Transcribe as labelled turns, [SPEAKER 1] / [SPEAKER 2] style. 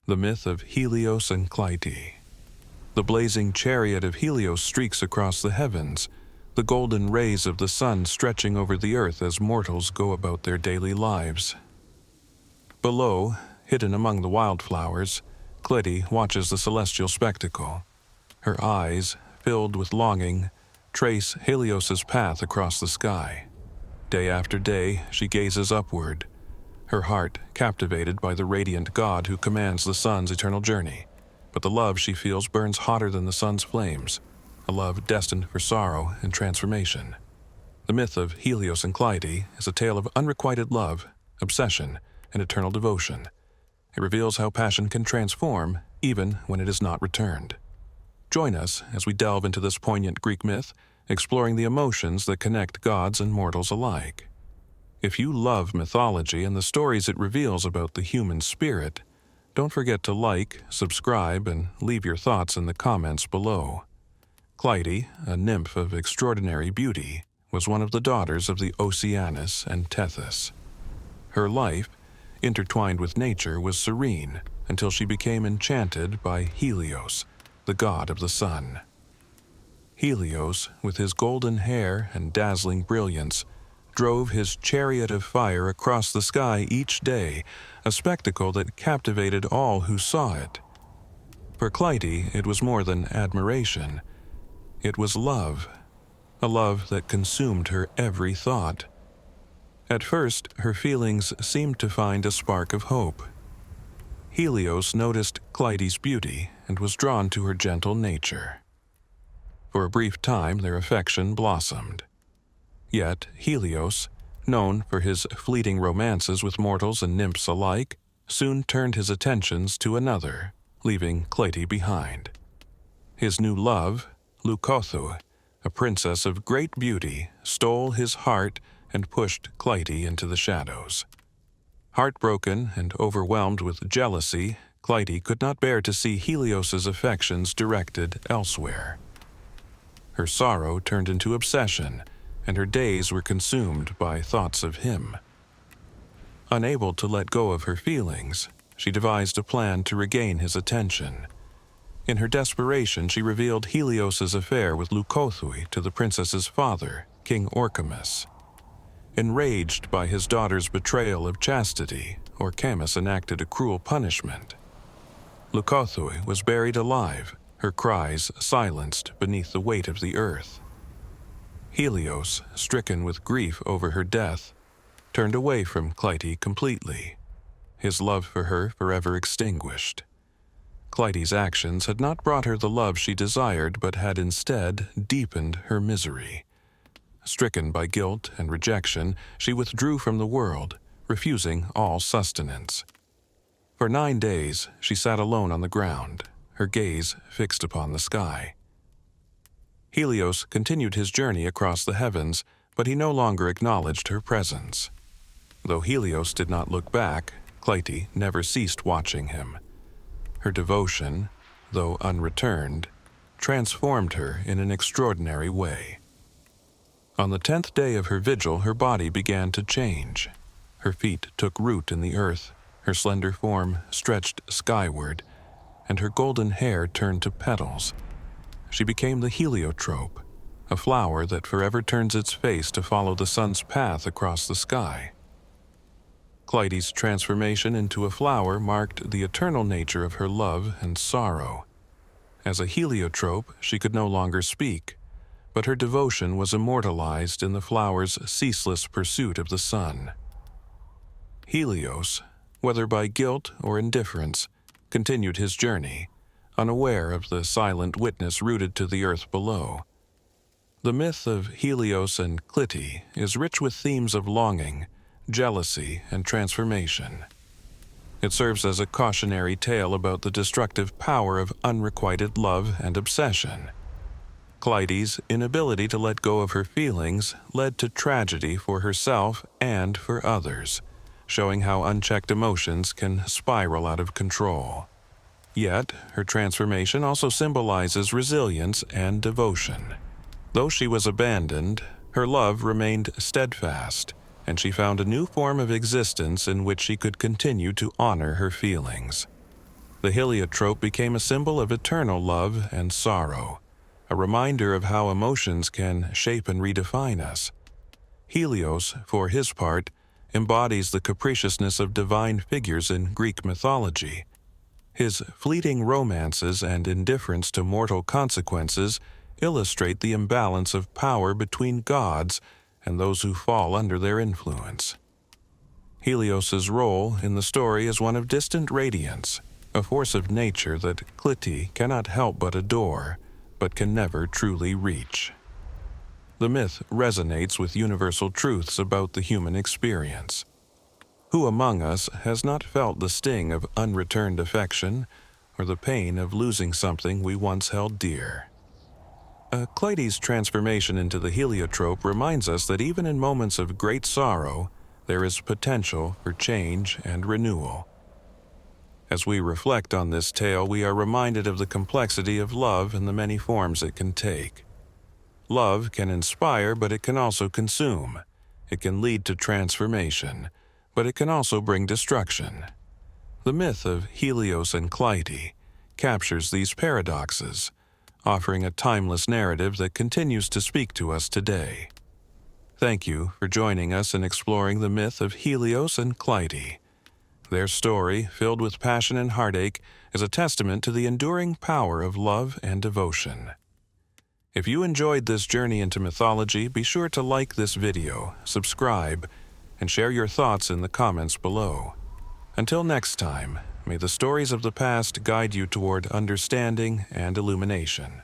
[SPEAKER 1] the myth of Helios and Clytie. The blazing chariot of Helios streaks across the heavens, the golden rays of the sun stretching over the earth as mortals go about their daily lives. Below, hidden among the wildflowers, Clytie watches the celestial spectacle. Her eyes, filled with longing, trace Helios's path across the sky. Day after day, she gazes upward, her heart captivated by the radiant god who commands the sun's eternal journey. But the love she feels burns hotter than the sun's flames, a love destined for sorrow and transformation. The myth of Helios and Clytie is a tale of unrequited love, obsession, and eternal devotion. It reveals how passion can transform, even when it is not returned. Join us as we delve into this poignant Greek myth, exploring the emotions that connect gods and mortals alike. If you love mythology and the stories it reveals about the human spirit, don't forget to like, subscribe, and leave your thoughts in the comments below. Clytie, a nymph of extraordinary beauty, was one of the daughters of the Oceanus and Tethys. Her life, intertwined with nature, was serene until she became enchanted by Helios, the god of the sun. Helios, with his golden hair and dazzling brilliance, drove his chariot of fire across the sky each day, a spectacle that captivated all who saw it. For Clytie, it was more than admiration. It was love, a love that consumed her every thought. At first, her feelings seemed to find a spark of hope. Helios noticed Clytie's beauty and was drawn to her gentle nature. For a brief time, their affection blossomed. Yet Helios, known for his fleeting romances with mortals and nymphs alike, soon turned his attentions to another, leaving Clytie behind. His new love, Leucothoe, a princess of great beauty, stole his heart and pushed Clytie into the shadows. Heartbroken and overwhelmed with jealousy, Clytie could not bear to see Helios's affections directed elsewhere. Her sorrow turned into obsession, and her days were consumed by thoughts of him. Unable to let go of her feelings, she devised a plan to regain his attention. In her desperation, she revealed Helios's affair with Leucothoe to the princess's father, King Orpheus. Enraged by his daughter's betrayal of chastity, Orpheus enacted a cruel punishment. Leucothoe was buried alive, her cries silenced beneath the weight of the earth. Helios, stricken with grief over her death, turned away from Clytie completely, his love for her forever extinguished. Clytie's actions had not brought her the love she desired, but had instead deepened her misery. Stricken by guilt and rejection, she withdrew from the world, refusing all sustenance. For 9 days, she sat alone on the ground, her gaze fixed upon the sky. Helios continued his journey across the heavens, but he no longer acknowledged her presence. Though Helios did not look back, Clytie never ceased watching him. Her devotion, though unreturned, transformed her in an extraordinary way. On the 10th day of her vigil, her body began to change. Her feet took root in the earth, her slender form stretched skyward, and her golden hair turned to petals. She became the heliotrope, a flower that forever turns its face to follow the sun's path across the sky. Clytie's transformation into a flower marked the eternal nature of her love and sorrow. As a heliotrope, she could no longer speak, but her devotion was immortalized in the flower's ceaseless pursuit of the sun. Helios, whether by guilt or indifference, continued his journey, unaware of the silent witness rooted to the earth below. The myth of Helios and Clytie is rich with themes of longing, jealousy, and transformation. It serves as a cautionary tale about the destructive power of unrequited love and obsession. Clytie's inability to let go of her feelings led to tragedy for herself and for others, showing how unchecked emotions can spiral out of control. Yet, her transformation also symbolizes resilience and devotion. Though she was abandoned, her love remained steadfast, and she found a new form of existence in which she could continue to honor her feelings. The heliotrope became a symbol of eternal love and sorrow, a reminder of how emotions can shape and redefine us. Helios, for his part, embodies the capriciousness of divine figures in Greek mythology. His fleeting romances and indifference to mortal consequences illustrate the imbalance of power between gods and those who fall under their influence. Helios's role in the story is one of distant radiance, a force of nature that Clytie cannot help but adore, but can never truly reach. The myth resonates with universal truths about the human experience. Who among us has not felt the sting of unreturned affection or the pain of losing something we once held dear? Clytie's transformation into the heliotrope reminds us that even in moments of great sorrow, there is potential for change and renewal. As we reflect on this tale, we are reminded of the complexity of love and the many forms it can take. Love can inspire, but it can also consume. It can lead to transformation, but it can also bring destruction. The myth of Helios and Clytie captures these paradoxes, offering a timeless narrative that continues to speak to us today. Thank you for joining us in exploring the myth of Helios and Clytie. Their story, filled with passion and heartache, is a testament to the enduring power of love and devotion. If you enjoyed this journey into mythology, be sure to like this video, subscribe, and share your thoughts in the comments below. Until next time, may the stories of the past guide you toward understanding and illumination.